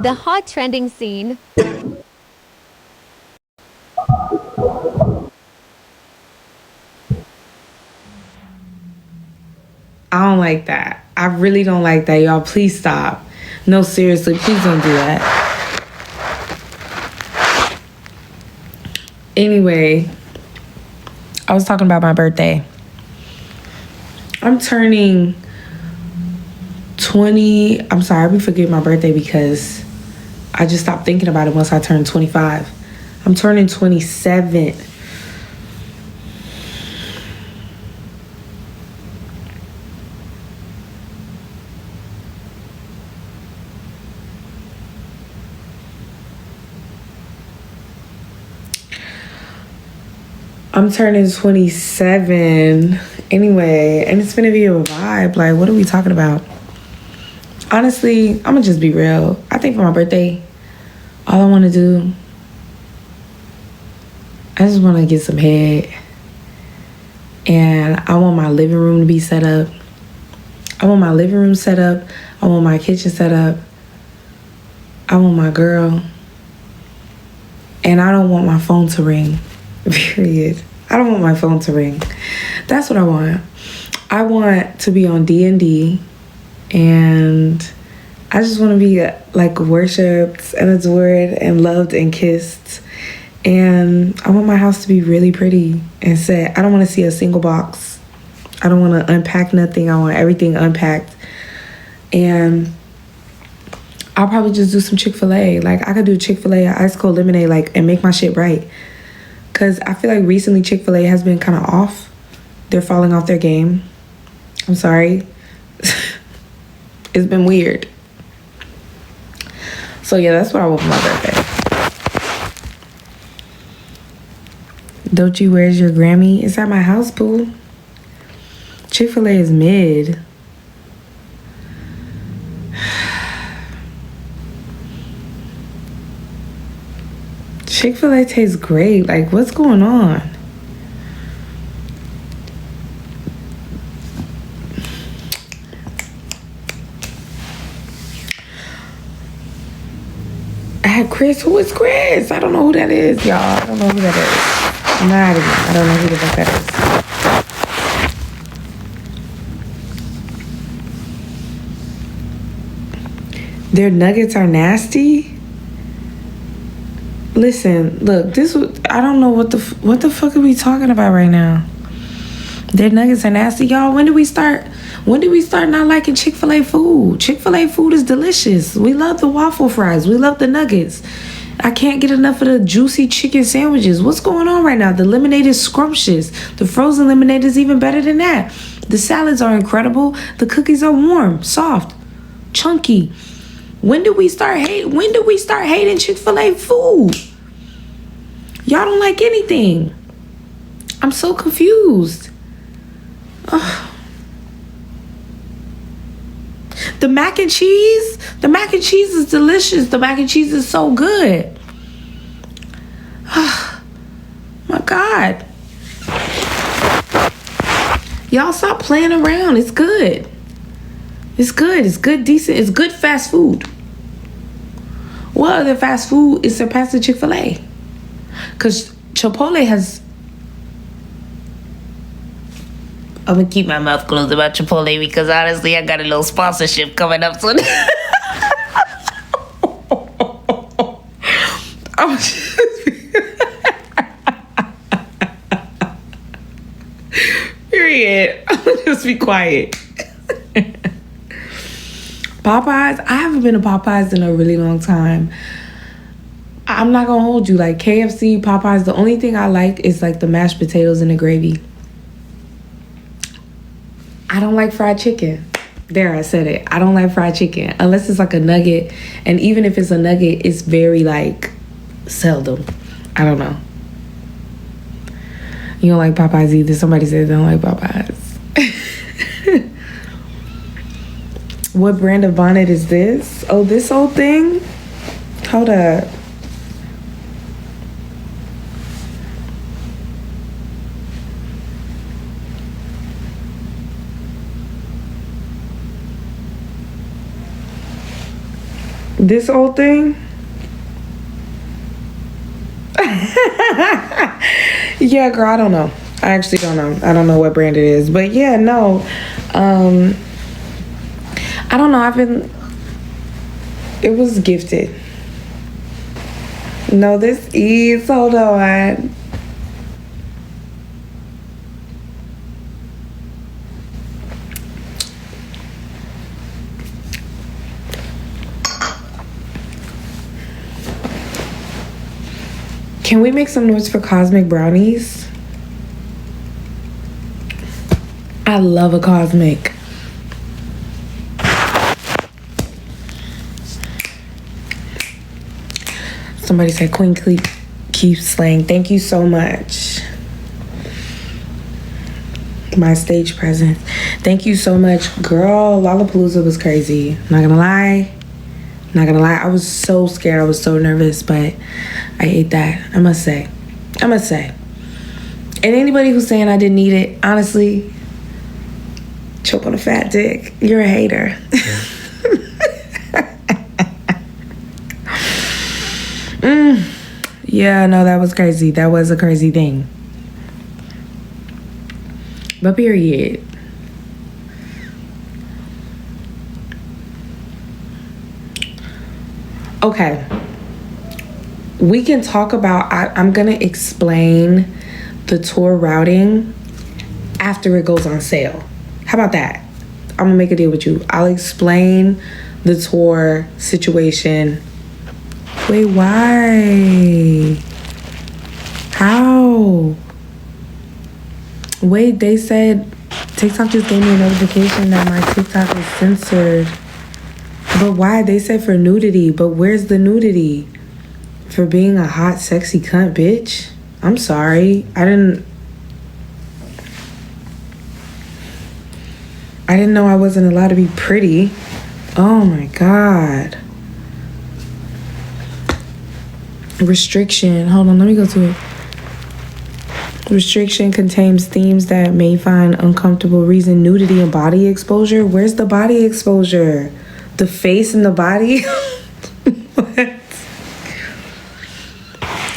The hot trending scene. I don't like that. I really don't like that, y'all. Please stop. No, seriously, please don't do that. Anyway, I was talking about my birthday. I'm turning 20. I'm sorry, I be forgetting my birthday because I just stopped thinking about it once I turned 25. I'm turning 27. I'm turning 27 anyway, and it's gonna be a vibe. Like, what are we talking about? Honestly, I'm gonna just be real. I think for my birthday, all I wanna do, I just wanna get some head. And I want my living room to be set up. I want my living room set up. I want my kitchen set up. I want my girl. And I don't want my phone to ring. Period. I don't want my phone to ring. That's what I want. I want to be on D&D, and I just want to be like worshipped and adored and loved and kissed. And I want my house to be really pretty and set. I don't want to see a single box. I don't want to unpack nothing. I want everything unpacked. And I'll probably just do some Chick-fil-A. Like, I could do Chick-fil-A, ice cold lemonade, like, and make my shit right. Because I feel like recently Chick-fil-A has been kind of off. They're falling off their game. I'm sorry. It's been weird. So yeah, that's what I want for my birthday. Doechii, where's your Grammy? It's at my house, boo. Chick-fil-A is mid. Chick-fil-A tastes great. Like, what's going on? I had Chris. Who is Chris? I don't know who that is, y'all. I don't know who that is. I'm not even. I don't know who the fuck that is. Their nuggets are nasty. Listen, look, I don't know what the fuck are we talking about right now? Their nuggets are nasty, y'all. When did we start not liking Chick-fil-A food? Chick-fil-A food is delicious. We love the waffle fries. We love the nuggets. I can't get enough of the juicy chicken sandwiches. What's going on right now? The lemonade is scrumptious. The frozen lemonade is even better than that. The salads are incredible. The cookies are warm, soft, chunky. When did we start hating Chick-fil-A food? Y'all don't like anything. I'm so confused. Ugh. The mac and cheese is delicious. The mac and cheese is so good. Oh, my God. Y'all stop playing around. It's good. It's good. It's good, decent. It's good fast food. What other fast food is surpassing Chick-fil-A? Because Chipotle has... I'm going to keep my mouth closed about Chipotle because honestly, I got a little sponsorship coming up soon. I'm just... Period. I'm going to just be quiet. Popeyes, I haven't been to Popeyes in a really long time. I'm not gonna hold you. Like KFC, Popeyes, the only thing I like is like the mashed potatoes and the gravy. I don't like fried chicken. There, I said it. I don't like fried chicken unless it's like a nugget. And even if it's a nugget, it's very like seldom. I don't know. You don't like Popeyes either. Somebody said they don't like Popeyes. What brand of bonnet is this? Oh, this old thing? Hold up. This old thing? Yeah, girl, I don't know. I actually don't know. I don't know what brand it is. But yeah, no. I don't know. It was gifted. No, this is, hold on. Can we make some noise for Cosmic Brownies? I love a Cosmic. Somebody said Queen keep slaying. Thank you so much. My stage presence. Thank you so much. Girl, Lollapalooza was crazy. Not gonna lie. I was so scared. I was so nervous, but I ate that. I must say. And anybody who's saying I didn't eat it, honestly, choke on a fat dick. You're a hater. Yeah, no, that was crazy. That was a crazy thing. But period. Okay. We can talk about, I'm going to explain the tour routing after it goes on sale. How about that? I'm going to make a deal with you. I'll explain the tour situation. Wait, why? How? Wait, they said TikTok just gave me a notification that my TikTok is censored. But why? They said for nudity. But where's the nudity? For being a hot, sexy cunt, bitch? I'm sorry. I didn't know I wasn't allowed to be pretty. Oh my God. Restriction. Hold on, let me go to it. Restriction contains themes that may find uncomfortable reason, nudity and body exposure. Where's the body exposure? The face and the body? What?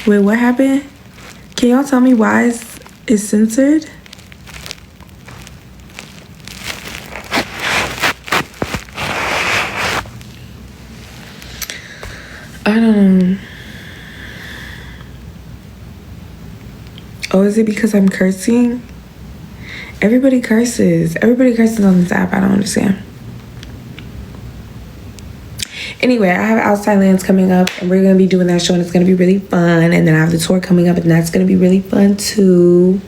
Wait, what happened? Can y'all tell me why it's censored? I don't know. Oh, is it because I'm cursing? Everybody curses. Everybody curses on this app. I don't understand. Anyway, I have Outside Lands coming up, and we're going to be doing that show, and it's going to be really fun. And then I have the tour coming up, and that's going to be really fun, too.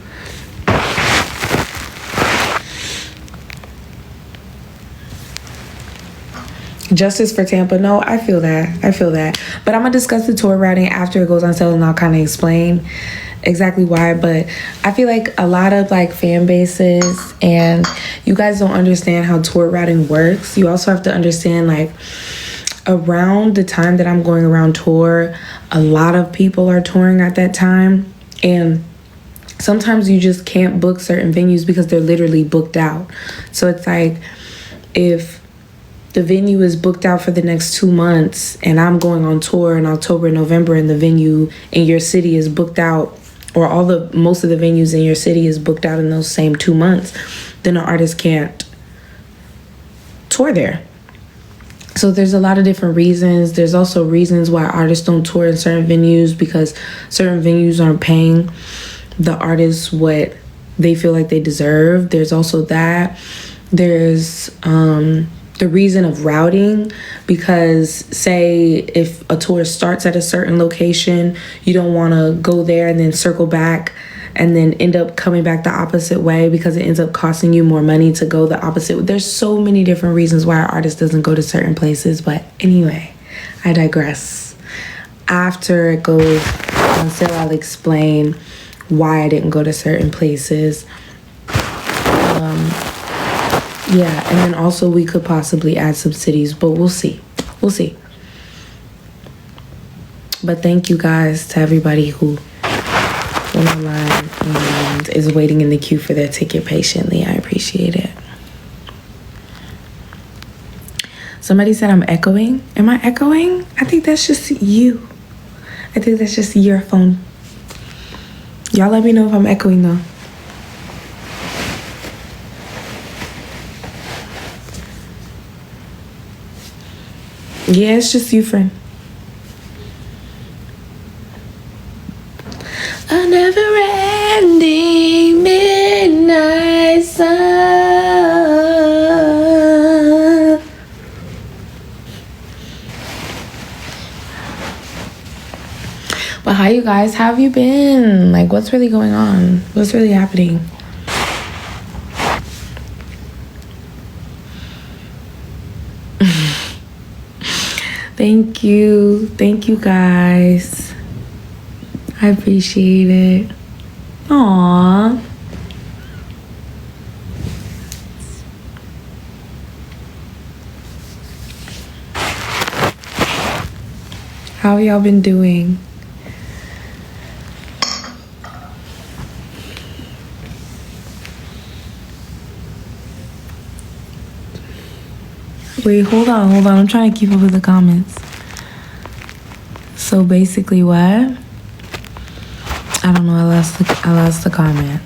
Justice for Tampa. No, I feel that. But I'm going to discuss the tour routing after it goes on sale, and I'll kind of explain exactly why. But I feel like a lot of like fan bases and you guys don't understand how tour routing works. You also have to understand like around the time that I'm going around tour, a lot of people are touring at that time, and sometimes you just can't book certain venues because they're literally booked out. So it's like if the venue is booked out for the next 2 months and I'm going on tour in October and November, and the venue in your city is booked out, or most of the venues in your city is booked out in those same 2 months, then an artist can't tour there. So there's a lot of different reasons. There's also reasons why artists don't tour in certain venues, because certain venues aren't paying the artists what they feel like they deserve. There's also that. There's the reason of routing, because say if a tour starts at a certain location, you don't want to go there and then circle back and then end up coming back the opposite way, because it ends up costing you more money to go the opposite. There's so many different reasons why an artist doesn't go to certain places. But anyway, I digress. After it goes on sale, I'll explain why I didn't go to certain places. Yeah, and then also we could possibly add some cities, but we'll see. But thank you guys to everybody who went online and is waiting in the queue for their ticket patiently. I appreciate it. Somebody said I'm echoing. Am I echoing? I think that's just you. I think that's just your phone. Y'all let me know if I'm echoing though. Yeah, it's just you, friend. A never-ending midnight sun. But how you guys? How have you been? Like, what's really going on? What's really happening? Thank you guys. I appreciate it. Aww. How y'all been doing? Wait, hold on. I'm trying to keep up with the comments. So basically what? I don't know, I lost the comment.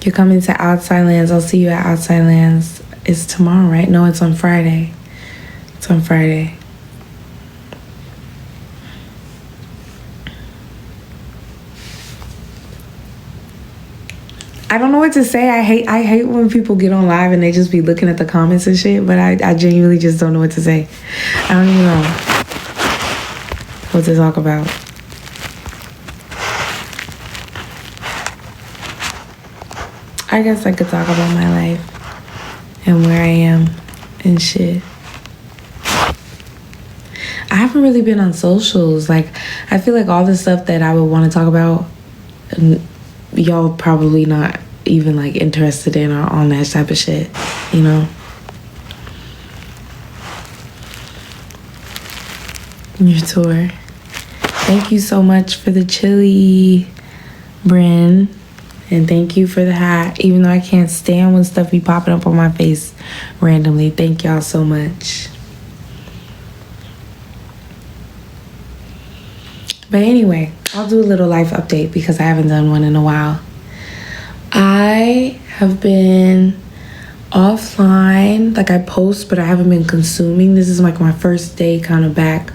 You're coming to Outside Lands. I'll see you at Outside Lands. It's tomorrow, right? No, it's on Friday. It's on Friday. I don't know what to say. I hate when people get on live and they just be looking at the comments and shit, but I genuinely just don't know what to say. I don't even know what to talk about. I guess I could talk about my life and where I am and shit. I haven't really been on socials. Like, I feel like all the stuff that I would want to talk about, y'all probably not even like interested in or on that type of shit, you know? Your tour. Thank you so much for the chili, Bryn. And thank you for the hat. Even though I can't stand when stuff be popping up on my face randomly. Thank y'all so much. But anyway, I'll do a little life update because I haven't done one in a while. I have been offline. Like, I post, but I haven't been consuming. This is like my first day kind of back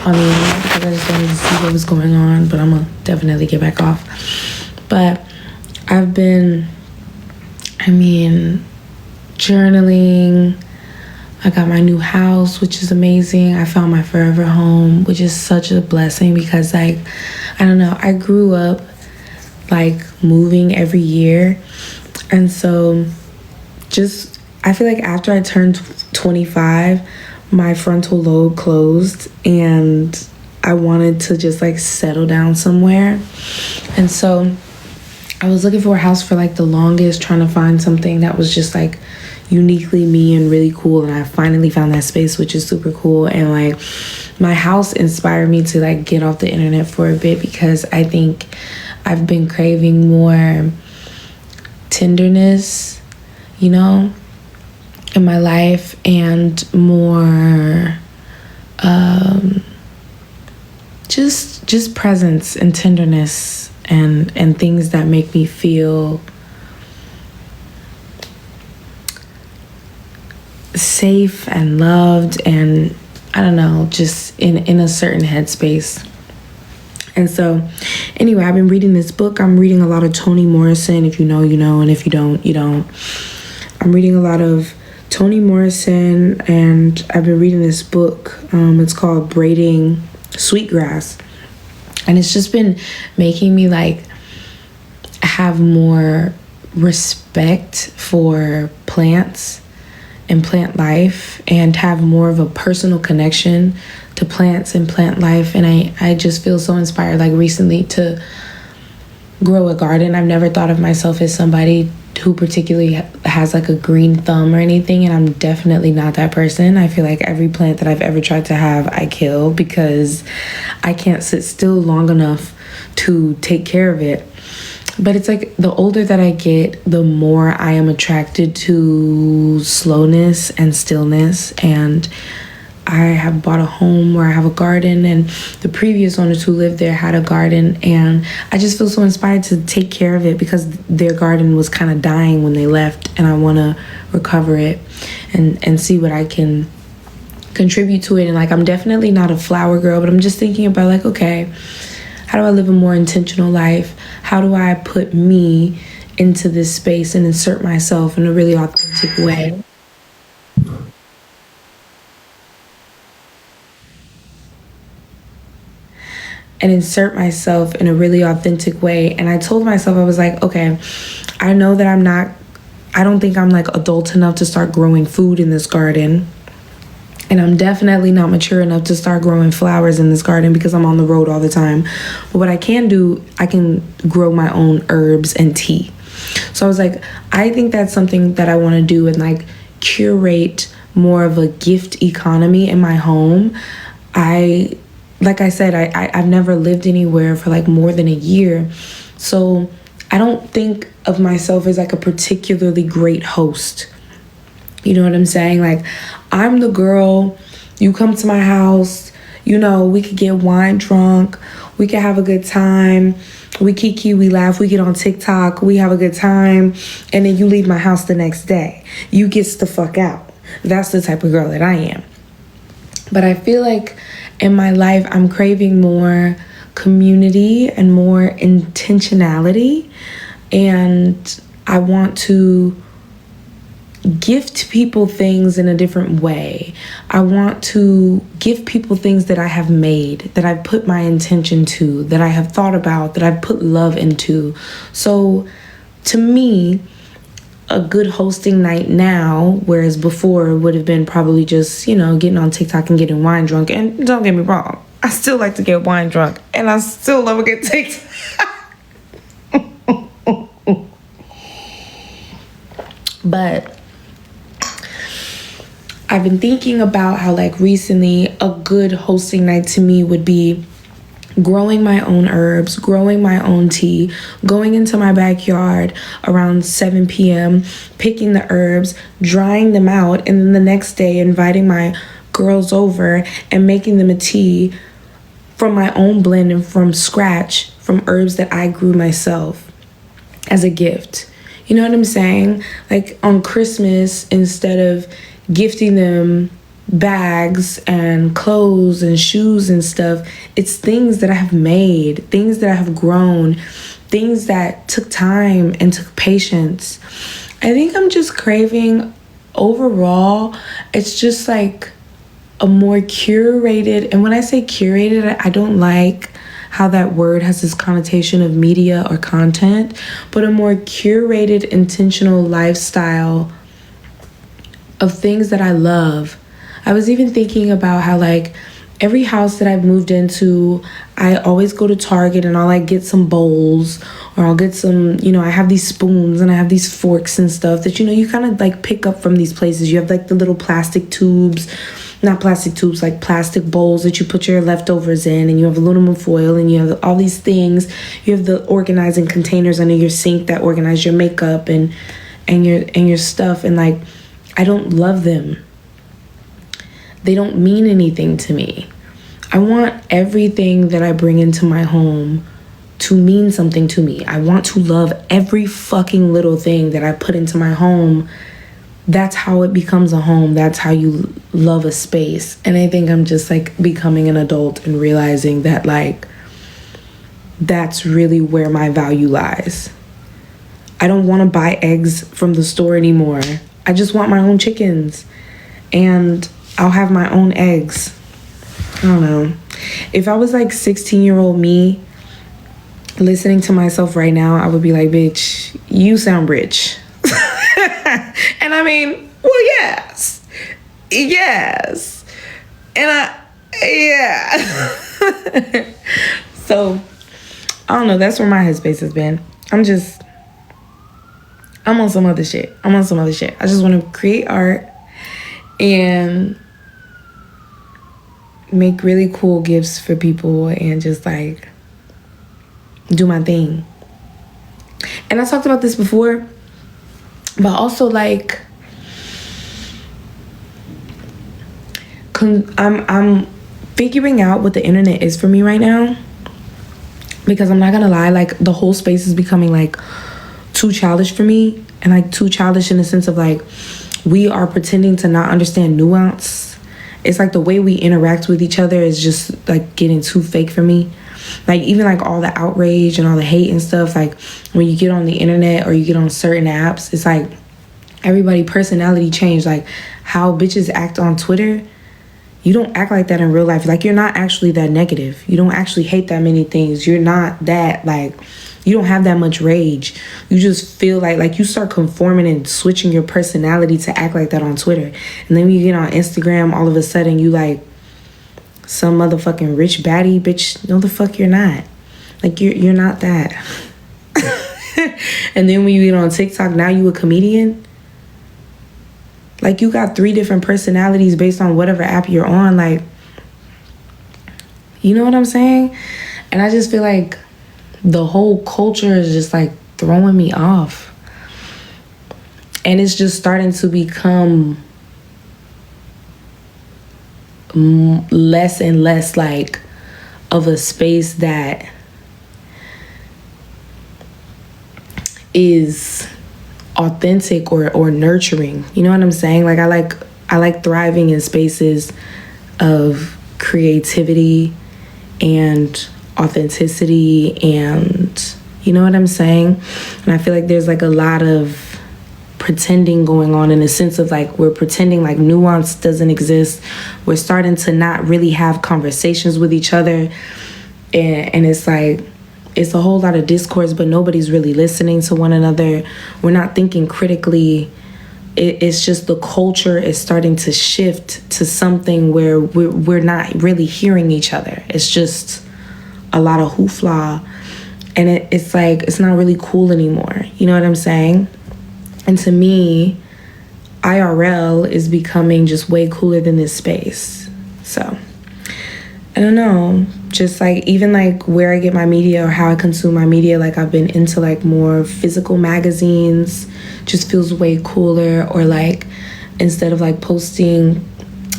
on the internet because I just wanted to see what was going on. But I'm going to definitely get back off. But I've been, journaling. I got my new house, which is amazing. I found my forever home, which is such a blessing because, like, I don't know, I grew up, like, moving every year. And so just, I feel like after I turned 25, my frontal lobe closed and I wanted to just, like, settle down somewhere. And so I was looking for a house for, like, the longest, trying to find something that was just, like, uniquely me and really cool, and I finally found that space, which is super cool. And like, my house inspired me to like get off the internet for a bit because I think I've been craving more tenderness, you know, in my life, and more just presence and tenderness and things that make me feel safe and loved, and I don't know, just in a certain headspace. And so anyway, I've been reading this book. I'm reading a lot of Toni Morrison. If you know, you know, and if you don't, you don't. I'm reading a lot of Toni Morrison, and I've been reading this book. It's called Braiding Sweetgrass, and it's just been making me like have more respect for plants and plant life, and have more of a personal connection to plants and plant life. And I just feel so inspired, like recently, to grow a garden. I've never thought of myself as somebody who particularly has like a green thumb or anything, and I'm definitely not that person. I feel like every plant that I've ever tried to have, I kill because I can't sit still long enough to take care of it. But it's like the older that I get, the more I am attracted to slowness and stillness. And I have bought a home where I have a garden, and the previous owners who lived there had a garden, and I just feel so inspired to take care of it because their garden was kind of dying when they left, and I want to recover it and see what I can contribute to it. And like, I'm definitely not a flower girl, but I'm just thinking about like, okay, how do I live a more intentional life? How do I put me into this space and insert myself in a really authentic way? And insert myself in a really authentic way. And I told myself, I was like, okay, I know that I don't think I'm like adult enough to start growing food in this garden. And I'm definitely not mature enough to start growing flowers in this garden because I'm on the road all the time. But what I can do, I can grow my own herbs and tea. So I was like, I think that's something that I want to do and like curate more of a gift economy in my home. Like I said, I've never lived anywhere for like more than a year. So I don't think of myself as like a particularly great host. You know what I'm saying? Like, I'm the girl, you come to my house, you know, we could get wine drunk, we could have a good time, we kiki, we laugh, we get on TikTok, we have a good time, and then you leave my house the next day. You gets the fuck out. That's the type of girl that I am. But I feel like in my life, I'm craving more community and more intentionality. And I want to gift people things in a different way. I want to give people things that I have made, that I've put my intention to, that I have thought about, that I've put love into. So to me, a good hosting night now, whereas before would have been probably just, you know, getting on TikTok and getting wine drunk. And don't get me wrong, I still like to get wine drunk and I still love a good TikTok. But I've been thinking about how like recently a good hosting night to me would be growing my own herbs, growing my own tea, going into my backyard around 7 p.m., picking the herbs, drying them out, and then the next day inviting my girls over and making them a tea from my own blend and from scratch from herbs that I grew myself as a gift. You know what I'm saying? Like on Christmas, instead of gifting them bags and clothes and shoes and stuff, it's things that I have made, things that I have grown, things that took time and took patience. I think I'm just craving overall, it's just like a more curated, and when I say curated, I don't like how that word has this connotation of media or content, but a more curated, intentional lifestyle of things that I love. I was even thinking about how like every house that I've moved into, I always go to Target and I'll like get some bowls or I'll get some, you know, I have these spoons and I have these forks and stuff that, you know, you kind of like pick up from these places. You have like the little plastic tubes, not plastic tubes, like plastic bowls that you put your leftovers in, and you have aluminum foil and you have all these things. You have the organizing containers under your sink that organize your makeup and your stuff, and like I don't love them. They don't mean anything to me. I want everything that I bring into my home to mean something to me. I want to love every fucking little thing that I put into my home. That's how it becomes a home. That's how you love a space. And I think I'm just like becoming an adult and realizing that like that's really where my value lies. I don't want to buy eggs from the store anymore. I just want my own chickens. And I'll have my own eggs. I don't know. If I was like 16-year-old me listening to myself right now, I would be like, bitch, you sound rich. And I mean, well, yes. Yes. And yeah. So, I don't know. That's where my headspace has been. I'm on some other shit. I just want to create art and make really cool gifts for people and just like do my thing. And I talked about this before, but also like I'm figuring out what the internet is for me right now, because I'm not gonna lie, like the whole space is becoming like too childish for me, and like too childish in the sense of like we are pretending to not understand nuance. It's like the way we interact with each other is just like getting too fake for me. Like even like all the outrage and all the hate and stuff, like when you get on the internet or you get on certain apps, it's like everybody personality changed. Like how bitches act on Twitter, you don't act like that in real life. Like you're not actually that negative. You don't actually hate that many things. You're not that like, you don't have that much rage. You just feel like you start conforming and switching your personality to act like that on Twitter. And then when you get on Instagram, all of a sudden you like some motherfucking rich baddie. Bitch, no the fuck you're not. Like you're not that. And then when you get on TikTok, now you a comedian. Like you got 3 different personalities based on whatever app you're on. Like, you know what I'm saying? And I just feel like the whole culture is just like throwing me off. And it's just starting to become less and less like of a space that is authentic or nurturing. You know what I'm saying? Like I like thriving in spaces of creativity and authenticity, and you know what I'm saying? And I feel like there's like a lot of pretending going on, in a sense of like we're pretending like nuance doesn't exist. We're starting to not really have conversations with each other, and it's like it's a whole lot of discourse, but nobody's really listening to one another. We're not thinking critically. It's just the culture is starting to shift to something where we're not really hearing each other. It's just a lot of hoopla, and it's like it's not really cool anymore. You know what I'm saying? And to me, IRL is becoming just way cooler than this space. So I don't know, just like even like where I get my media or how I consume my media, like I've been into like more physical magazines, just feels way cooler. Or like instead of like posting,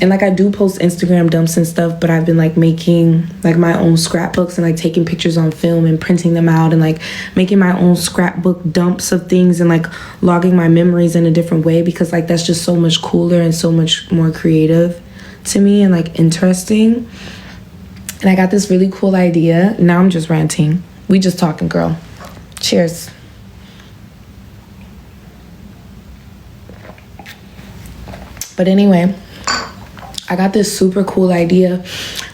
and like I do post Instagram dumps and stuff, but I've been like making like my own scrapbooks and like taking pictures on film and printing them out and like making my own scrapbook dumps of things and like logging my memories in a different way, because like that's just so much cooler and so much more creative to me and like interesting. And I got this really cool idea. Now I'm just ranting. We just talking, girl. Cheers. But anyway, I got this super cool idea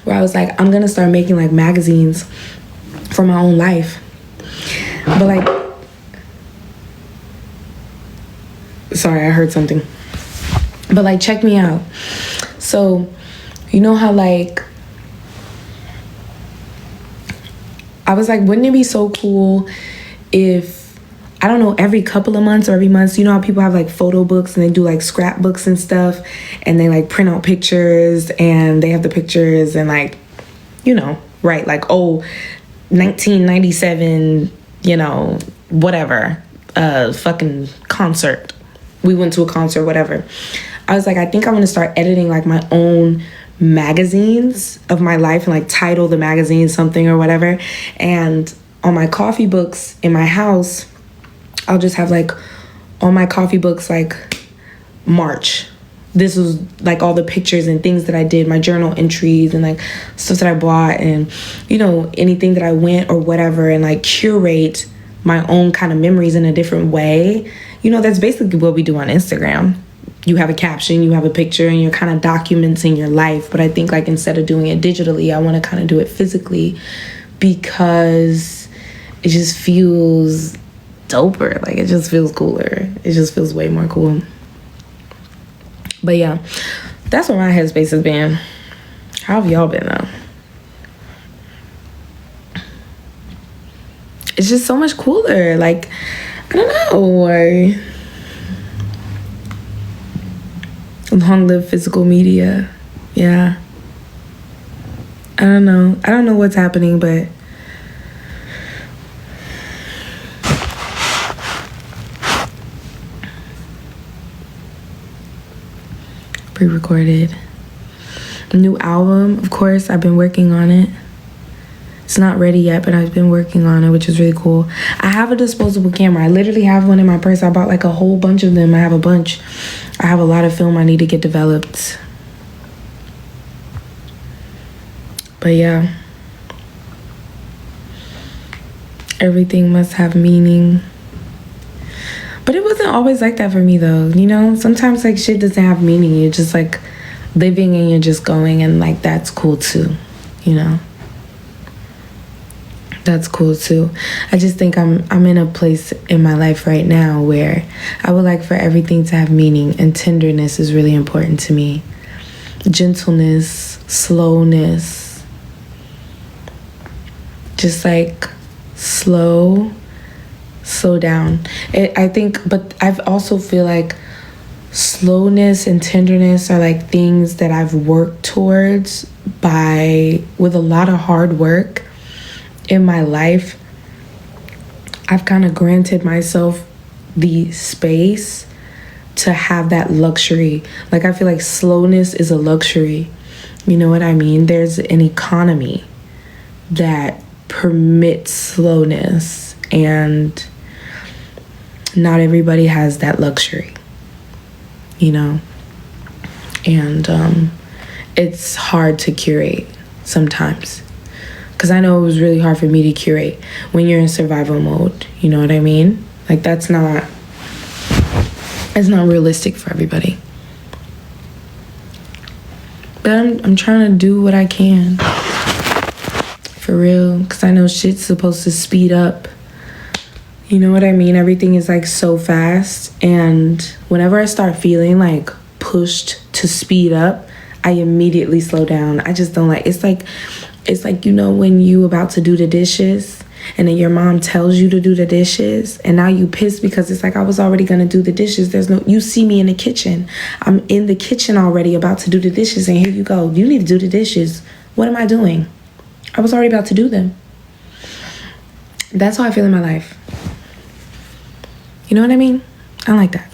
where I was like, I'm gonna start making like magazines for my own life. But like, sorry, I heard something. But like, check me out. So, you know how like, I was like, wouldn't it be so cool if, I don't know, every couple of months or every month, you know how people have like photo books and they do like scrapbooks and stuff, and they like print out pictures and they have the pictures and like, you know, right, like, oh, 1997, you know, whatever, fucking concert. We went to a concert, whatever. I was like, I think I'm gonna start editing like my own magazines of my life and like title the magazine something or whatever. And on my coffee books in my house, I'll just have like on my coffee books like March. This was like all the pictures and things that I did, my journal entries and like stuff that I bought and, you know, anything that I went or whatever, and like curate my own kind of memories in a different way. You know, that's basically what we do on Instagram. You have a caption, you have a picture, and you're kind of documenting your life. But I think like instead of doing it digitally, I want to kind of do it physically, because it just feels doper. Like it just feels cooler. It just feels way more cool. But yeah, that's where my headspace has been. How have y'all been though? It's just so much cooler. Like, I don't know. Long live physical media. Yeah. I don't know. I don't know what's happening, but pre-recorded. A new album, of course, I've been working on it. It's not ready yet, but I've been working on it, which is really cool. I have a disposable camera. I literally have one in my purse. I bought like a whole bunch of them. I have a bunch. I have a lot of film I need to get developed. But yeah. Everything must have meaning. But it wasn't always like that for me though, you know? Sometimes like shit doesn't have meaning. You're just like living and you're just going, and like that's cool too, you know? That's cool too. I just think I'm in a place in my life right now where I would like for everything to have meaning, and tenderness is really important to me. Gentleness, slowness. Just like slow down. I think, but I also feel like slowness and tenderness are like things that I've worked towards with a lot of hard work in my life. I've kind of granted myself the space to have that luxury. Like I feel like slowness is a luxury. You know what I mean? There's an economy that permits slowness, and not everybody has that luxury, you know? And it's hard to curate sometimes, because I know it was really hard for me to curate when you're in survival mode. You know what I mean? Like it's not realistic for everybody. But I'm trying to do what I can. For real. Because I know shit's supposed to speed up. You know what I mean? Everything is like so fast. And whenever I start feeling like pushed to speed up, I immediately slow down. I just don't like, it's like, you know, when you about to do the dishes and then your mom tells you to do the dishes, and now you pissed because it's like, I was already going to do the dishes. You see me in the kitchen. I'm in the kitchen already about to do the dishes, and here you go. You need to do the dishes. What am I doing? I was already about to do them. That's how I feel in my life. You know what I mean? I don't like that.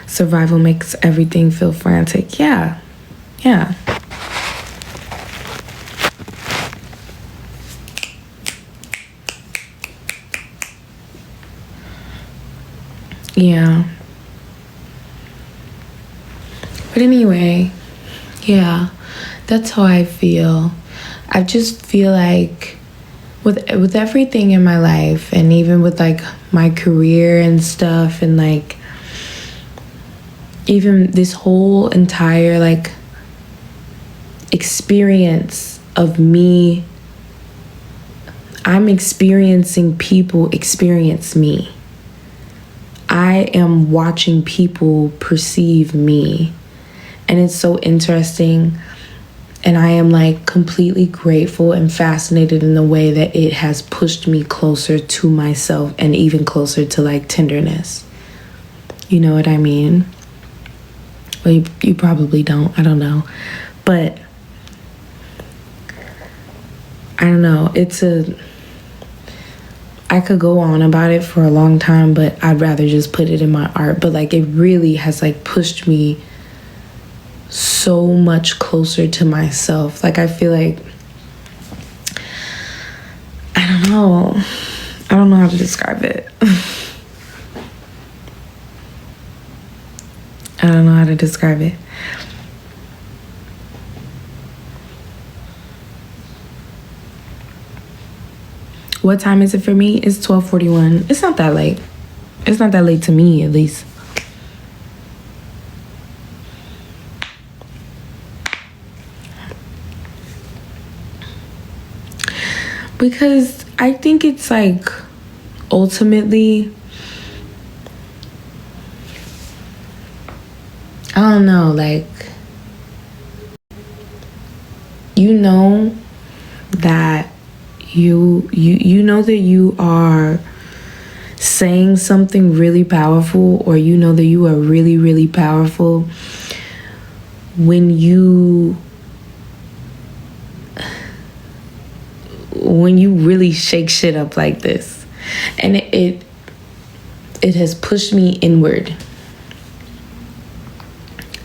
Survival makes everything feel frantic. Yeah. Yeah. Yeah. But anyway, yeah, that's how I feel. I just feel like with everything in my life, and even with like my career and stuff, and like even this whole entire like experience of me, I'm experiencing people experience me. I am watching people perceive me. And it's so interesting. And I am like completely grateful and fascinated in the way that it has pushed me closer to myself, and even closer to like tenderness. You know what I mean? Well, you probably don't. I don't know. But I don't know. I could go on about it for a long time, but I'd rather just put it in my art. But like it really has like pushed me so much closer to myself. Like I feel like I don't know how to describe it. I don't know how to describe it. What time is it for me? It's 12:41. It's not that late. It's not that late to me, at least. Because I think it's like ultimately, I don't know, like you know that you know that you are saying something really powerful, or you know that you are really, really powerful when you really shake shit up like this. And it has pushed me inward.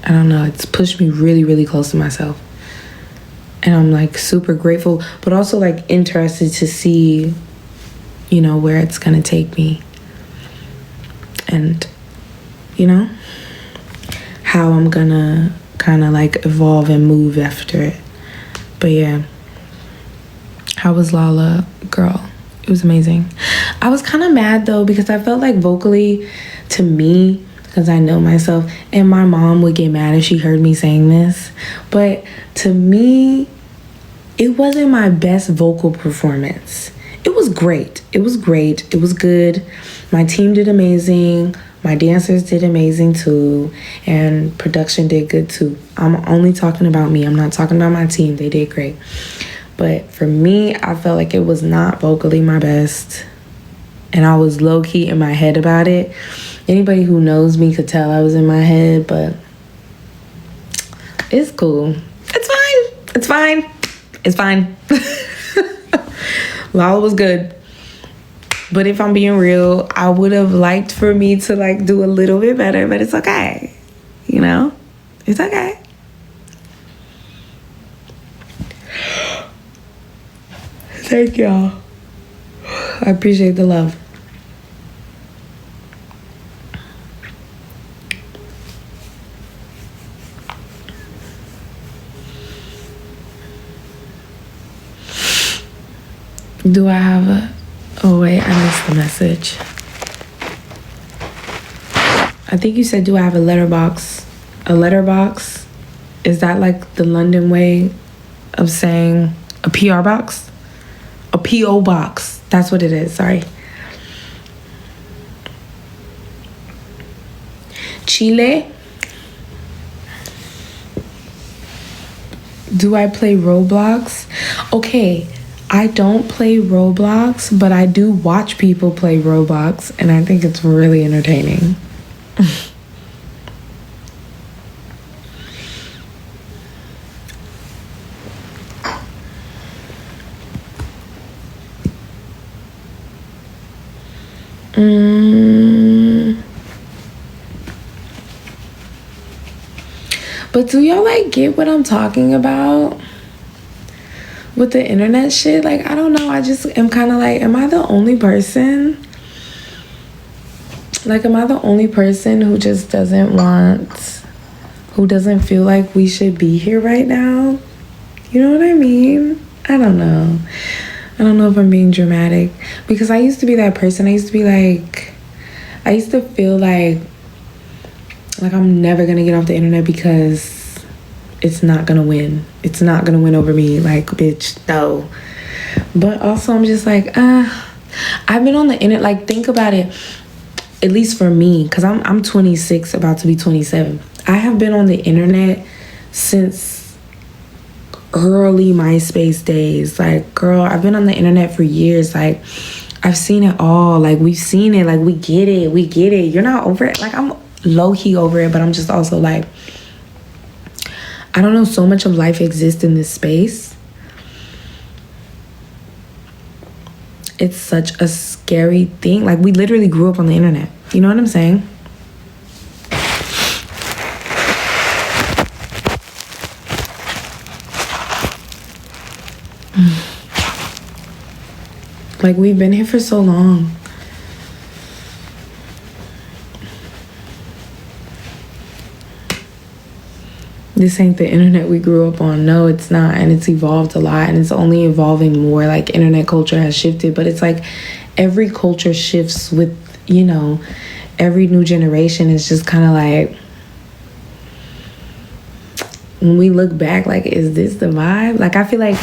I don't know, it's pushed me really, really close to myself. And I'm like super grateful, but also like interested to see, you know, where it's gonna take me. And, you know, how I'm gonna kind of like evolve and move after it. But yeah, how was Lala? Girl, it was amazing. I was kind of mad though, because I felt like vocally, to me, because I know myself, and my mom would get mad if she heard me saying this, but to me, it wasn't my best vocal performance. It was great. It was great. It was good. My team did amazing. My dancers did amazing too. And production did good too. I'm only talking about me. I'm not talking about my team. They did great. But for me, I felt like it was not vocally my best. And I was low-key in my head about it. Anybody who knows me could tell I was in my head, but it's cool. It's fine. It's fine. It's fine. Lala was good. But if I'm being real, I would have liked for me to like do a little bit better, but it's okay. You know? It's okay. Thank y'all. I appreciate the love. Do I have a... Oh, wait, I missed the message. I think you said, do I have a letterbox? A letterbox? Is that like the London way of saying a PR box? A P.O. box. That's what it is. Sorry. Chile. Do I play Roblox? Okay. I don't play Roblox, but I do watch people play Roblox, and I think it's really entertaining. But do y'all like get what I'm talking about? With the internet shit, like, I don't know, I just am kind of like, am I the only person? Like, am I the only person who just doesn't want, who doesn't feel like we should be here right now? You know what I mean? I don't know. I don't know if I'm being dramatic, because I used to be that person. I used to be like, I used to feel like I'm never gonna get off the internet because it's not gonna win. It's not gonna win over me. Like, bitch, no. But also I'm just like, I've been on the internet, like, think about it, at least for me, because I'm 26, about to be 27. I have been on the internet since early MySpace days. Like, girl, I've been on the internet for years. Like, I've seen it all. Like, we've seen it. Like, we get it. We get it. You're not over it. Like, I'm low-key over it, but I'm just also like, I don't know, so much of life exists in this space. It's such a scary thing. Like, we literally grew up on the internet. You know what I'm saying? Like, we've been here for so long. This ain't the internet we grew up on. No, it's not. And it's evolved a lot, and it's only evolving more. Like, internet culture has shifted, but it's like every culture shifts with, you know, every new generation. Is just kind of like, when we look back, like, is this the vibe? Like, I feel like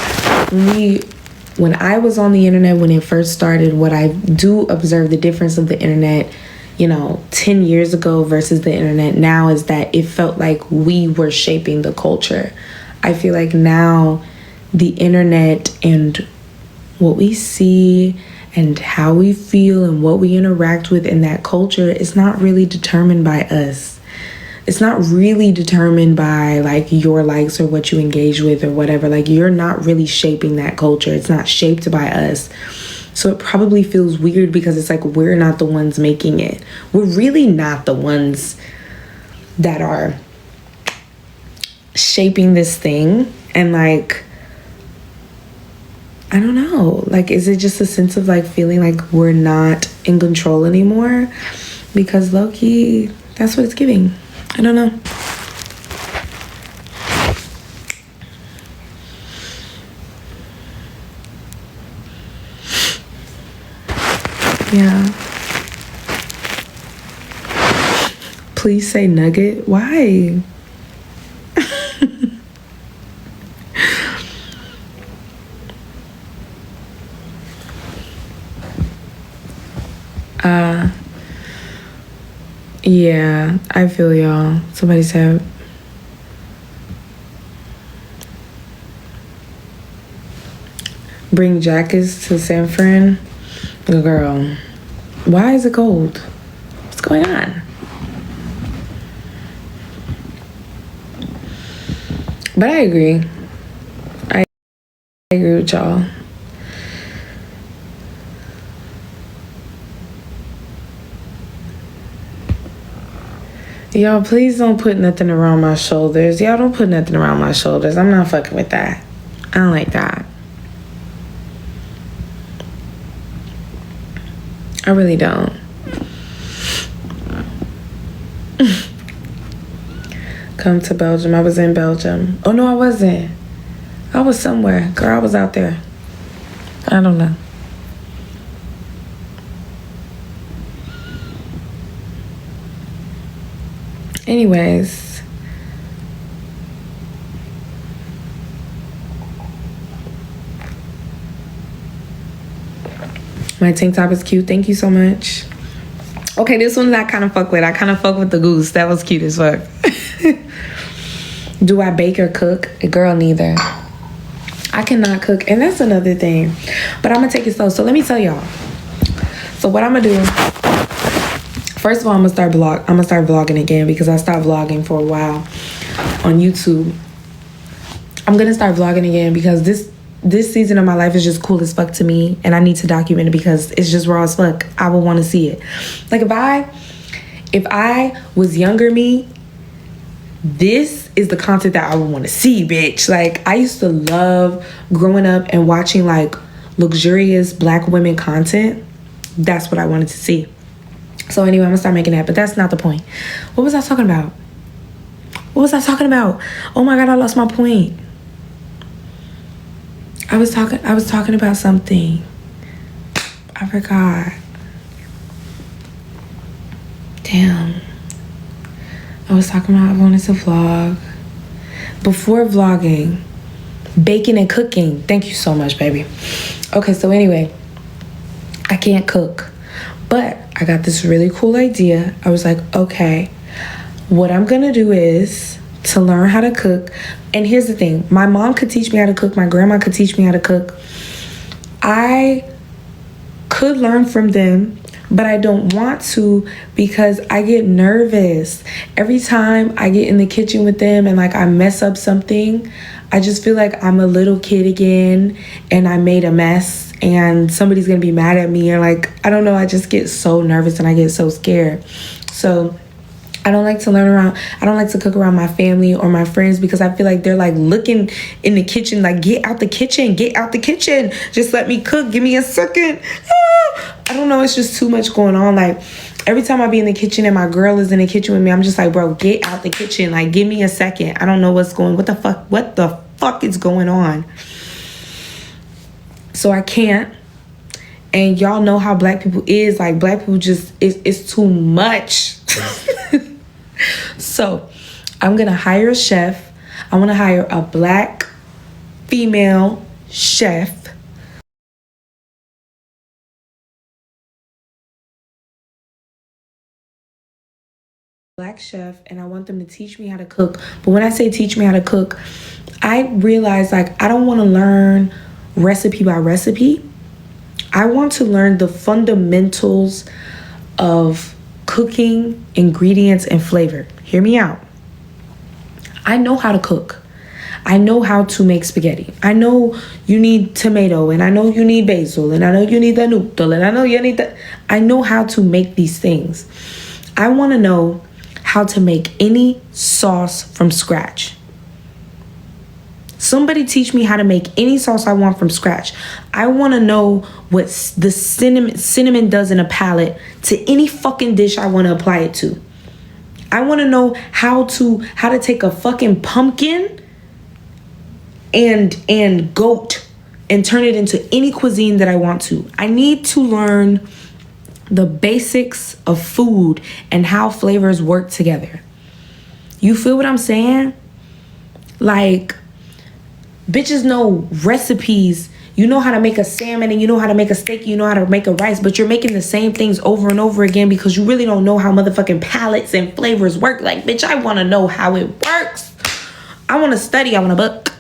when I was on the internet, when it first started, what I do observe the difference of the internet, you know, 10 years ago versus the internet now, is that it felt like we were shaping the culture. I feel like now the internet and what we see and how we feel and what we interact with in that culture is not really determined by us. It's not really determined by like your likes or what you engage with or whatever. Like, you're not really shaping that culture. It's not shaped by us. So it probably feels weird because it's like we're not the ones making it. We're really not the ones that are shaping this thing. And like, I don't know, like, is it just a sense of like feeling like we're not in control anymore? Because low-key, that's what it's giving. I don't know. Yeah. Please say nugget. Why? Yeah, I feel y'all. Somebody said, bring jackets to San Fran. Girl, why is it cold? What's going on? But I agree. I agree with y'all. Y'all, please don't put nothing around my shoulders. Y'all don't put nothing around my shoulders. I'm not fucking with that. I don't like that. I really don't. Come to Belgium. I was in Belgium. Oh, no, I wasn't. I was somewhere. Girl, I was out there. I don't know. Anyways. My tank top is cute. Thank you so much. Okay, this one I kind of fuck with. I kind of fuck with the goose. That was cute as fuck. Do I bake or cook? Girl, neither. I cannot cook. And that's another thing. But I'm going to take it slow. So let me tell y'all. So what I'm going to do. First of all, I'm going to start vlogging again because I stopped vlogging for a while on YouTube. I'm going to start vlogging again because this season of my life is just cool as fuck to me, and I need to document it because it's just raw as fuck. I would want to see it. Like if I was younger me, this is the content that I would want to see, bitch. Like, I used to love growing up and watching like luxurious Black women content. That's what I wanted to see. So anyway, I'm gonna start making that, but that's not the point. What was I talking about? Oh my God, I lost my point. I was talking about something. I forgot. Damn. I was talking about I wanted to vlog. Before vlogging, baking and cooking. Thank you so much, baby. Okay, so anyway, I can't cook, but I got this really cool idea. I was like, okay, what I'm gonna do is to learn how to cook. And here's the thing, my mom could teach me how to cook, my grandma could teach me how to cook. I could learn from them, but I don't want to because I get nervous. Every time I get in the kitchen with them and like I mess up something, I just feel like I'm a little kid again and I made a mess and somebody's gonna be mad at me, or like, I don't know, I just get so nervous and I get so scared. So I don't like to cook around my family or my friends because I feel like they're like looking in the kitchen like, get out the kitchen, just let me cook, give me a second. I don't know, it's just too much going on. Like, every time I be in the kitchen and my girl is in the kitchen with me, I'm just like, bro, get out the kitchen, like, give me a second. I don't know what the fuck is going on. So I can't. And y'all know how Black people is. Like, Black people just, it's too much. So I'm gonna hire a chef. I want to hire a Black female chef. Black chef, and I want them to teach me how to cook. But when I say teach me how to cook, I realize like I don't want to learn recipe by recipe. I want to learn the fundamentals of cooking, ingredients, and flavor. Hear me out. I know how to cook. I know how to make spaghetti. I know you need tomato, and I know you need basil, and I know you need the noodle, and I know you need that. I know how to make these things. I want to know how to make any sauce from scratch. Somebody teach me how to make any sauce I want from scratch. I want to know what the cinnamon does in a palette to any fucking dish I want to apply it to. I want to know how to take a fucking pumpkin and goat and turn it into any cuisine that I want to. I need to learn the basics of food and how flavors work together. You feel what I'm saying? Like, bitches know recipes. You know how to make a salmon, and you know how to make a steak, you know how to make a rice, but you're making the same things over and over again because you really don't know how motherfucking palettes and flavors work. Like, bitch, I want to know how it works. I want to study. I want to book.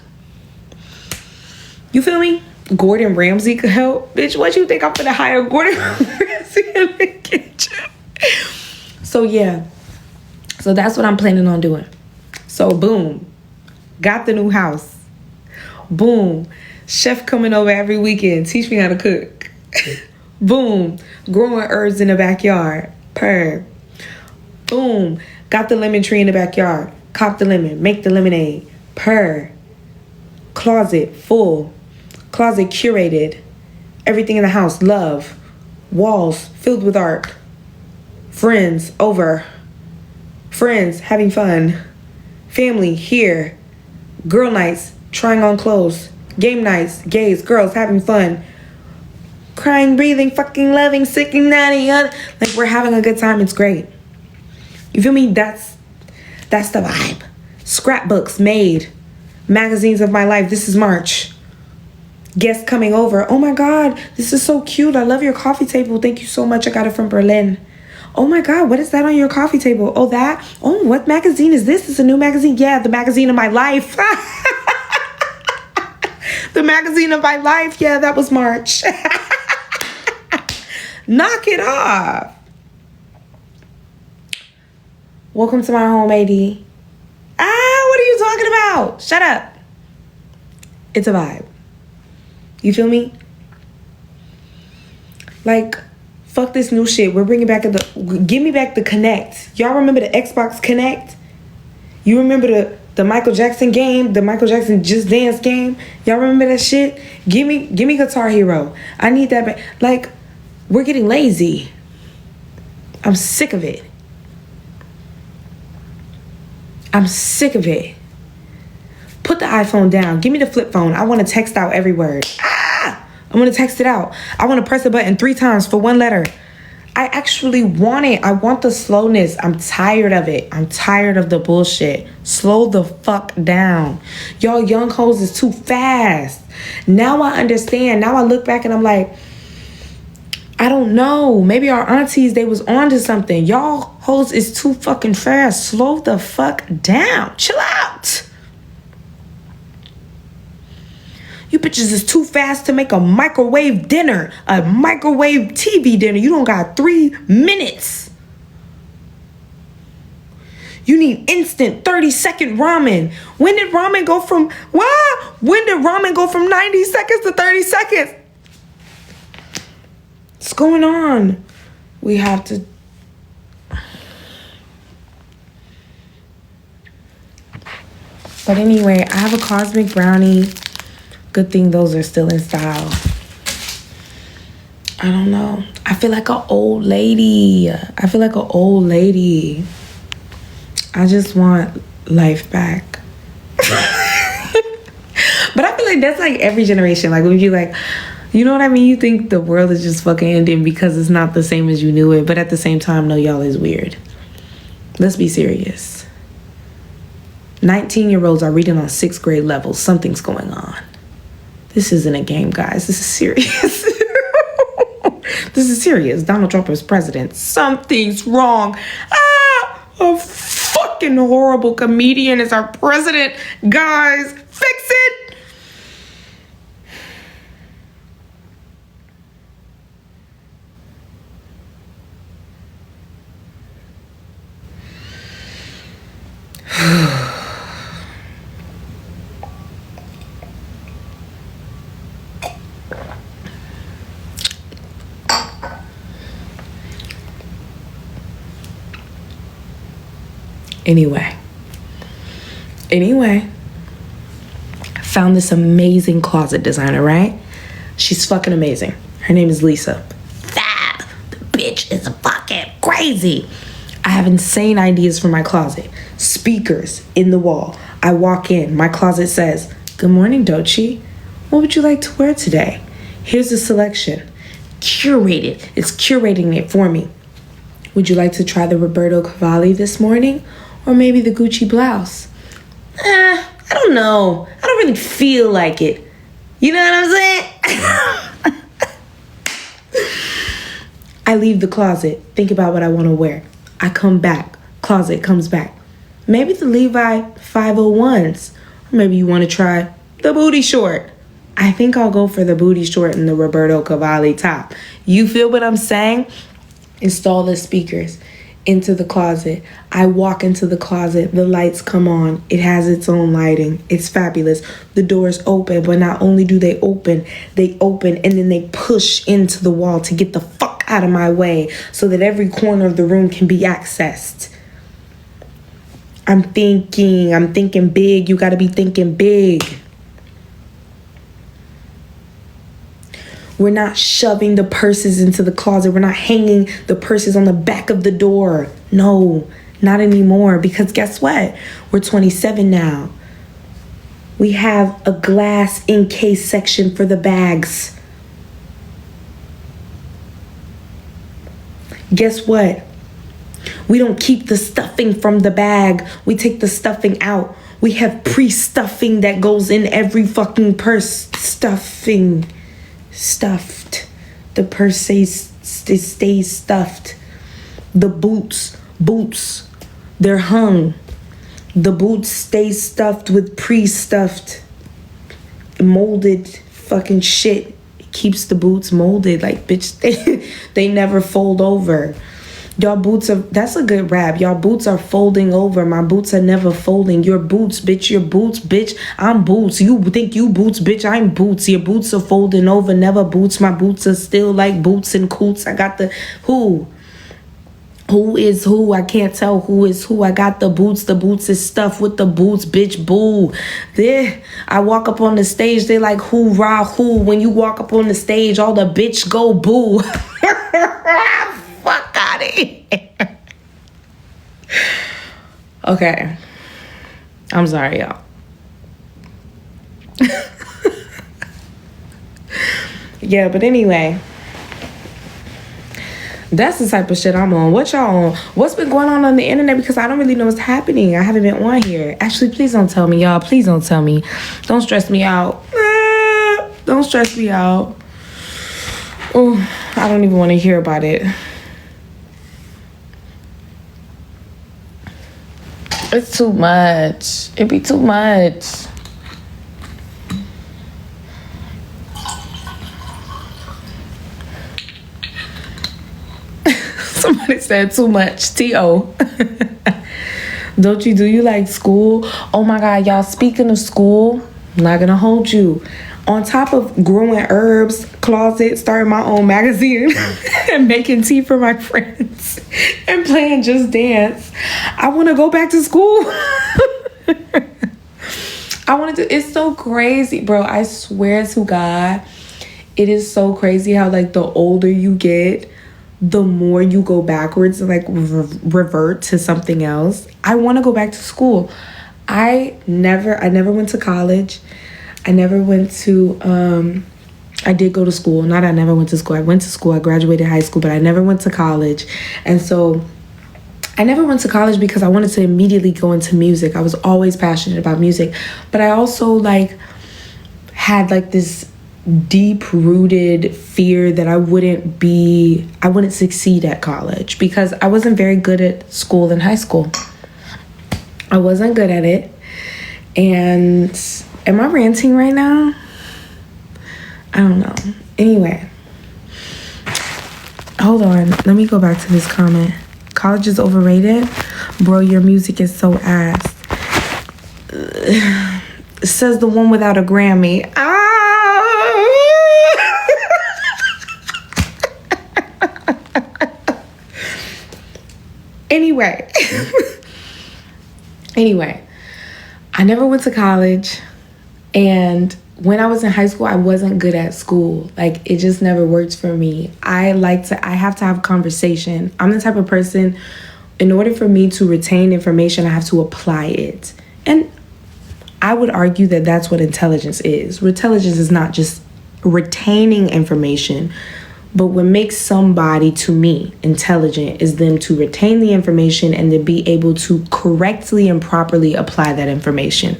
You feel me? Gordon Ramsay could help. Bitch, what you think I'm gonna hire Gordon Ramsay in the kitchen? So yeah. So that's what I'm planning on doing. So boom. Got the new house. Boom. Chef coming over every weekend. Teach me how to cook. Boom. Growing herbs in the backyard. Purr. Boom. Got the lemon tree in the backyard. Cop the lemon. Make the lemonade. Purr. Closet full. Closet curated. Everything in the house. Love. Walls filled with art. Friends over. Friends having fun. Family here. Girl nights. Trying on clothes. Game nights. Gays. Girls having fun. Crying, breathing, fucking loving, sick and nutty. Like, we're having a good time. It's great. You feel me? That's the vibe. Scrapbooks made. Magazines of my life. This is March. Guests coming over. Oh my God, this is so cute. I love your coffee table. Thank you so much. I got it from Berlin. Oh my God, what is that on your coffee table? Oh, that? Oh, what magazine is this? It's a new magazine. Yeah, the magazine of my life. The magazine of my life. Yeah, that was March. Knock it off. Welcome to my home, AD. What are you talking about? Shut up. It's a vibe. You feel me? Like, fuck this new shit. We're bringing back give me back the Connect. Y'all remember the Xbox Connect? You remember the Michael Jackson game, the Michael Jackson Just Dance game? Y'all remember that shit? Give me Guitar Hero. I need that back. Like, we're getting lazy. I'm sick of it. I'm sick of it. Put the iPhone down. Give me the flip phone. I want to text out every word. I want to text it out. I want to press the button 3 times for 1 letter. I actually want it. I want the slowness. I'm tired of it. I'm tired of the bullshit. Slow the fuck down. Y'all young hoes is too fast. Now I understand. Now I look back and I'm like, I don't know. Maybe our aunties, they was on to something. Y'all hoes is too fucking fast. Slow the fuck down. Chill out. You bitches is too fast to make a microwave dinner, a microwave TV dinner. You don't got 3 minutes. You need instant 30-second ramen. When did ramen go from, what? When did ramen go from 90 seconds to 30 seconds? What's going on? We have to. But anyway, I have a cosmic brownie. Good thing those are still in style. I don't know. I feel like an old lady. I just want life back. But I feel like that's like every generation. Like when you like, you know what I mean? You think the world is just fucking ending because it's not the same as you knew it. But at the same time, no, y'all is weird. Let's be serious. 19-year-olds are reading on 6th grade levels. Something's going on. This isn't a game, guys. This is serious. This is serious. Donald Trump is president. Something's wrong. A fucking horrible comedian is our president. Guys, fix it. Anyway, found this amazing closet designer, right? She's fucking amazing. Her name is Lisa. The bitch is fucking crazy. I have insane ideas for my closet. Speakers in the wall. I walk in. My closet says, "Good morning, Doechii. What would you like to wear today? Here's a selection." Curated. It's curating it for me. Would you like to try the Roberto Cavalli this morning? Or maybe the Gucci blouse? I don't know. I don't really feel like it. You know what I'm saying? I leave the closet. Think about what I want to wear. I come back. Closet comes back. Maybe the Levi 501s. Or maybe you want to try the booty short. I think I'll go for the booty short and the Roberto Cavalli top. You feel what I'm saying? Install the speakers into the closet. I walk into the closet. The lights come on. It has its own lighting. It's fabulous. The doors open, but not only do they open and then they push into the wall to get the fuck out of my way so that every corner of the room can be accessed. I'm thinking big. You got to be thinking big. We're not shoving the purses into the closet. We're not hanging the purses on the back of the door. No, not anymore. Because guess what? We're 27 now. We have a glass encase section for the bags. Guess what? We don't keep the stuffing from the bag. We take the stuffing out. We have pre-stuffing that goes in every fucking purse. Stuffed. The purse stays stuffed. The boots, they're hung. The boots stay stuffed with pre-stuffed, molded fucking shit. It keeps the boots molded. Like, bitch, they never fold over. Y'all boots are, that's a good rap. Y'all boots are folding over. My boots are never folding. Your boots, bitch. Your boots, bitch. I'm boots. You think you boots, bitch. I'm boots. Your boots are folding over. Never boots. My boots are still like boots and coots. I got the who. Who is who? I can't tell who is who. I got the boots. The boots is stuff with the boots, bitch. Boo. There. I walk up on the stage. They like hoorah who. When you walk up on the stage, all the bitch go boo. Fuck out of here. Okay. I'm sorry, y'all. Yeah, but anyway. That's the type of shit I'm on. What y'all on? What's been going on the internet? Because I don't really know what's happening. I haven't been on here. Actually, please don't tell me, y'all. Please don't tell me. Don't stress me out. Don't stress me out. Oh, I don't even want to hear about it. It's too much. It be too much. Somebody said too much. T.O. Doechii, do you like school? Oh my God, y'all, speaking of school, I'm not gonna hold you. On top of growing herbs, closet, starting my own magazine, and making tea for my friends, and playing Just Dance, I want to go back to school. It's so crazy, bro. I swear to God, it is so crazy how, like, the older you get, the more you go backwards and, like, revert to something else. I want to go back to school. I never went to college. I never went to, I did go to school. Not I never went to school. I went to school. I graduated high school, but I never went to college. And so I never went to college because I wanted to immediately go into music. I was always passionate about music. But I also, like, had, like, this deep-rooted fear that I wouldn't succeed at college because I wasn't very good at school in high school. I wasn't good at it. And am I ranting right now? I don't know. Anyway. Hold on. Let me go back to this comment. College is overrated? Bro, your music is so ass. Says the one without a Grammy. Anyway. Anyway, I never went to college, and when I was in high school, I wasn't good at school. Like, it just never worked for me. I have to have conversation. I'm the type of person, in order for me to retain information, I have to apply it. And I would argue that that's what intelligence is. Intelligence is not just retaining information, but what makes somebody, to me, intelligent is them to retain the information and to be able to correctly and properly apply that information.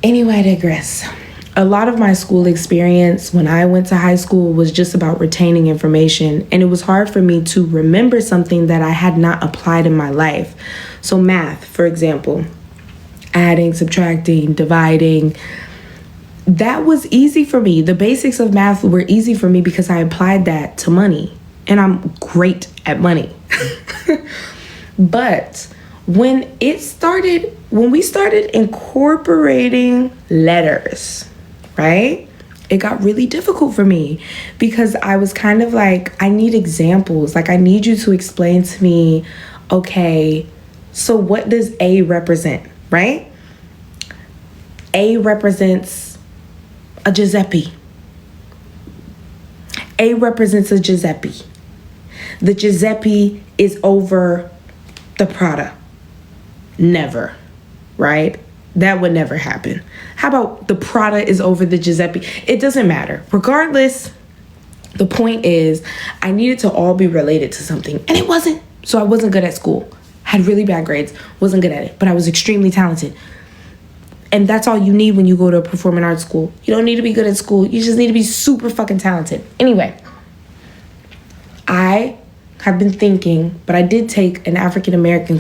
Anyway, I digress. A lot of my school experience when I went to high school was just about retaining information, and it was hard for me to remember something that I had not applied in my life. So math, for example, adding, subtracting, dividing, that was easy for me. The basics of math were easy for me because I applied that to money, and I'm great at money. But when we started incorporating letters, right? It got really difficult for me because I was kind of like, I need examples. Like, I need you to explain to me, okay, so what does A represent, right? A represents a Giuseppe. A represents a Giuseppe. The Giuseppe is over the Prada. Never, right? That would never happen. How about the Prada is over the Giuseppe? It doesn't matter. Regardless, the point is I needed to all be related to something, and it wasn't. So I wasn't good at school. Had really bad grades. Wasn't good at it, but I was extremely talented. And that's all you need when you go to a performing arts school. You don't need to be good at school. You just need to be super fucking talented. Anyway, I have been thinking, but I did take an African American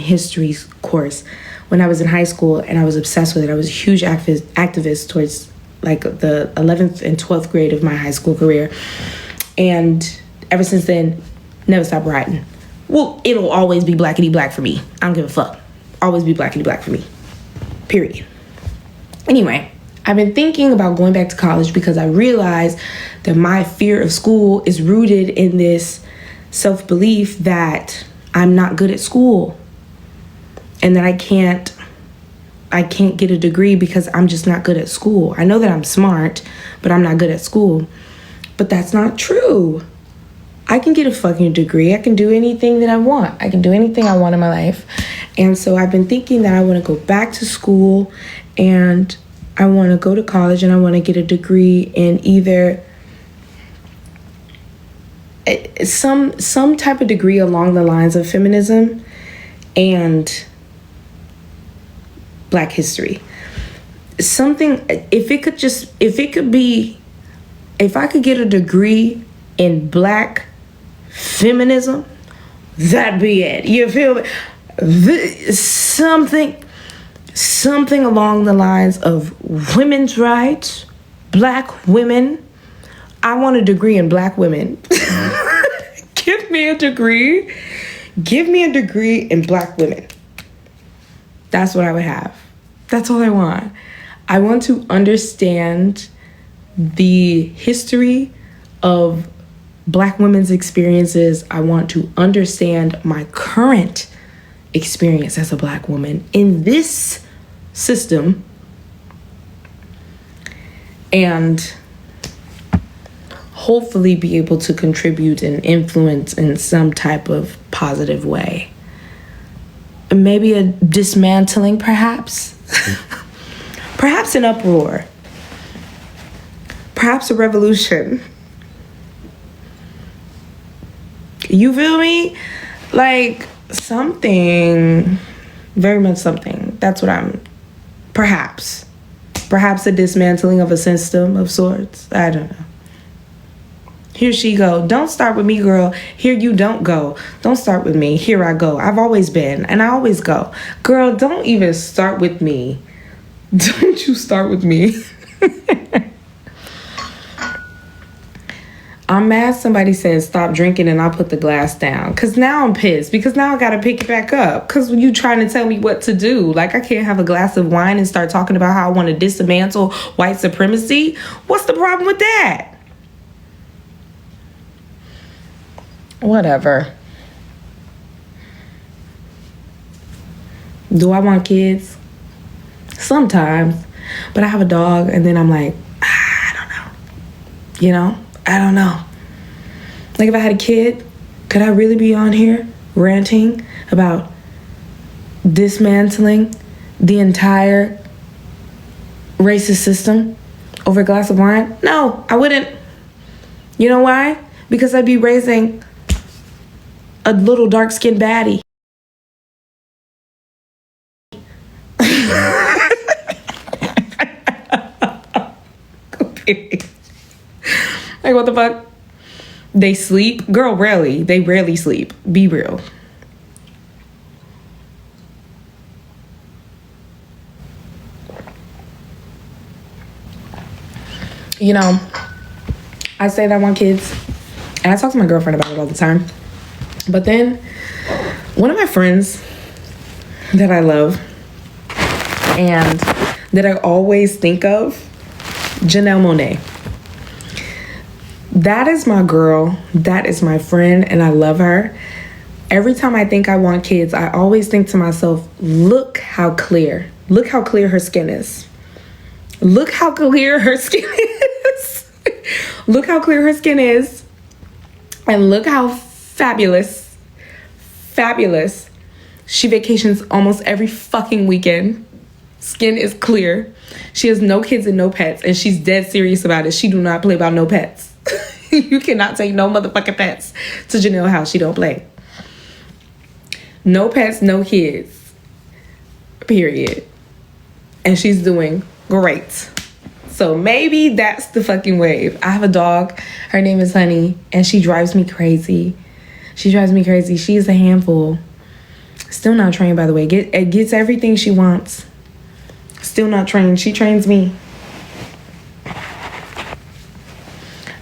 history course when I was in high school, and I was obsessed with it. I was a huge activist towards like the 11th and 12th grade of my high school career. And ever since then, never stopped writing. Well, it'll always be blackity black for me. I don't give a fuck. Always be blackity black for me. Period. Anyway, I've been thinking about going back to college because I realized that my fear of school is rooted in this self-belief that I'm not good at school and that I can't get a degree because I'm just not good at school. I know that I'm smart, but I'm not good at school. But that's not true. I can get a fucking degree. I can do anything that I want. I can do anything I want in my life. And so I've been thinking that I want to go back to school, and I want to go to college, and I want to get a degree in either some type of degree along the lines of feminism and Black history. Something, if I could get a degree in Black feminism, that'd be it. You feel me? Something along the lines of women's rights, Black women. I want a degree in Black women. Give me a degree. Give me a degree in Black women. That's what I would have. That's all I want. I want to understand the history of Black women's experiences. I want to understand my current experience as a Black woman in this system, and hopefully be able to contribute and influence in some type of positive way. Maybe a dismantling, perhaps. Perhaps an uproar. Perhaps a revolution. You feel me? Like something, very much something. That's what I'm, perhaps a dismantling of a system of sorts. I don't know. Here she go. Don't start with me, girl. Here you don't go. Don't start with me. Here I go. I've always been, and I always go. Girl, don't even start with me. Don't you start with me. I'm mad somebody said stop drinking and I put the glass down. Because now I'm pissed. Because now I got to pick it back up. Because you trying to tell me what to do. Like, I can't have a glass of wine and start talking about how I want to dismantle white supremacy. What's the problem with that? Whatever. Do I want kids? Sometimes. But I have a dog, and then I'm like, I don't know. You know? I don't know. Like, if I had a kid, could I really be on here ranting about dismantling the entire racist system over a glass of wine? No, I wouldn't. You know why? Because I'd be raising a little dark-skinned baddie. Like, what the fuck? They sleep? Girl, rarely. They rarely sleep. Be real. You know, I say that I want kids, and I talk to my girlfriend about it all the time. But then, one of my friends that I love and that I always think of, Janelle Monáe. That is my girl. That is my friend, and I love her. Every time I think I want kids, I always think to myself, look how clear her skin is. Look how clear her skin is. Look how clear her skin is. And look how fabulous she vacations almost every fucking weekend. Skin is clear. She has no kids and no pets, and she's dead serious about it. She do not play about no pets. You cannot take no motherfucking pets to Janelle house. She don't play. No pets, no kids. Period. And she's doing great. So maybe that's the fucking wave. I have a dog. Her name is Honey, and she drives me crazy. She is a handful. Still not trained, by the way. Gets everything she wants. Still not trained. She trains me.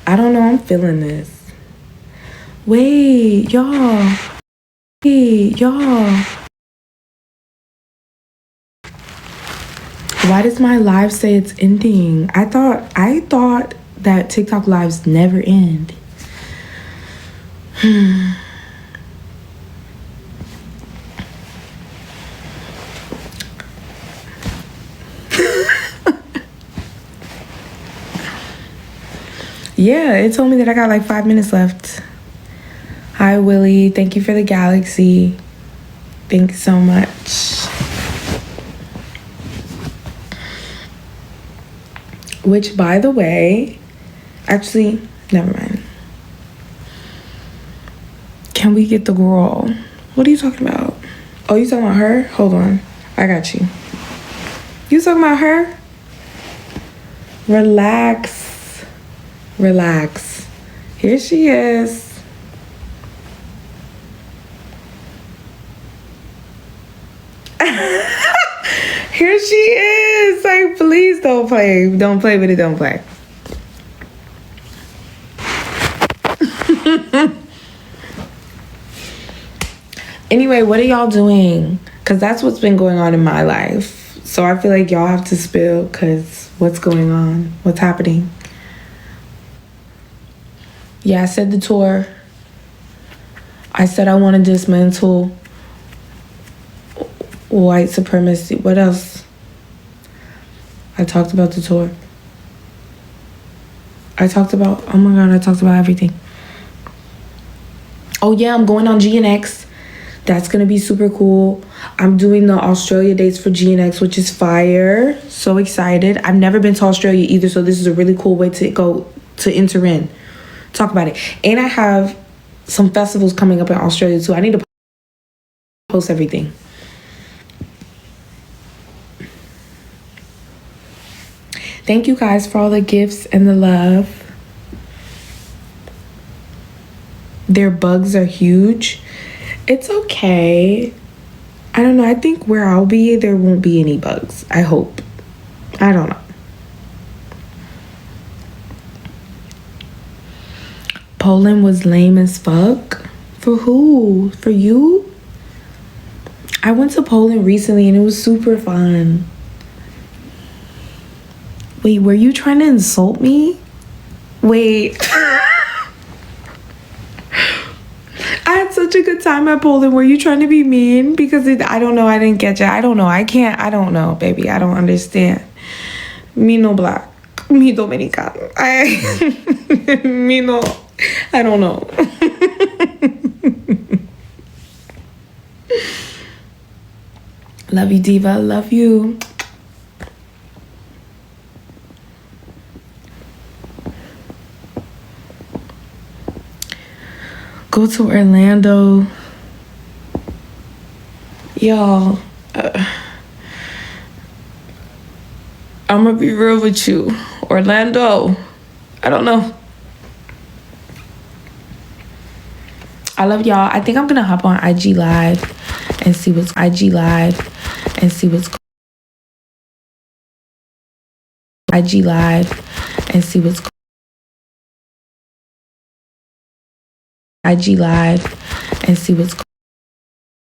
I don't know. I'm feeling this. Wait, y'all. Why does my live say it's ending? I thought that TikTok lives never end. Yeah, it told me that I got like 5 minutes left. Hi, Willie. Thank you for the galaxy. Thank you so much. Which, by the way, actually, never mind. Can we get the girl? What are you talking about? Oh, you talking about her? Hold on. I got you. You talking about her? Relax. Here she is. Here she is. Like, please don't play. Don't play with it. Don't play. Anyway, what are y'all doing? Because that's what's been going on in my life. So I feel like y'all have to spill, because what's going on? What's happening? Yeah, I said the tour. I said I want to dismantle white supremacy. What else? I talked about the tour. I talked about everything. Oh yeah, I'm going on GNX. That's going to be super cool. I'm doing the Australia dates for GNX, which is fire. So excited. I've never been to Australia either, so this is a really cool way to go to enter in. Talk about it. And I have some festivals coming up in Australia too. I need to post everything. Thank you guys for all the gifts and the love. Their bugs are huge. It's okay. I don't know. I think where I'll be, there won't be any bugs. I hope. I don't know. Poland was lame as fuck. For who? For you? I went to Poland recently and it was super fun. Wait, were you trying to insult me? Wait. I had such a good time at Poland. Were you trying to be mean? Because I don't know. I didn't get you. I don't know. I don't know, baby. I don't understand. Me no black. Me Dominican. Me no. I don't know. Love you, diva. Love you. Go to Orlando. Y'all, I'm gonna be real with you. Orlando, I don't know. I love y'all. I think I'm gonna hop on IG Live and see what's IG Live and see what's IG Live and see what's IG Live and see what's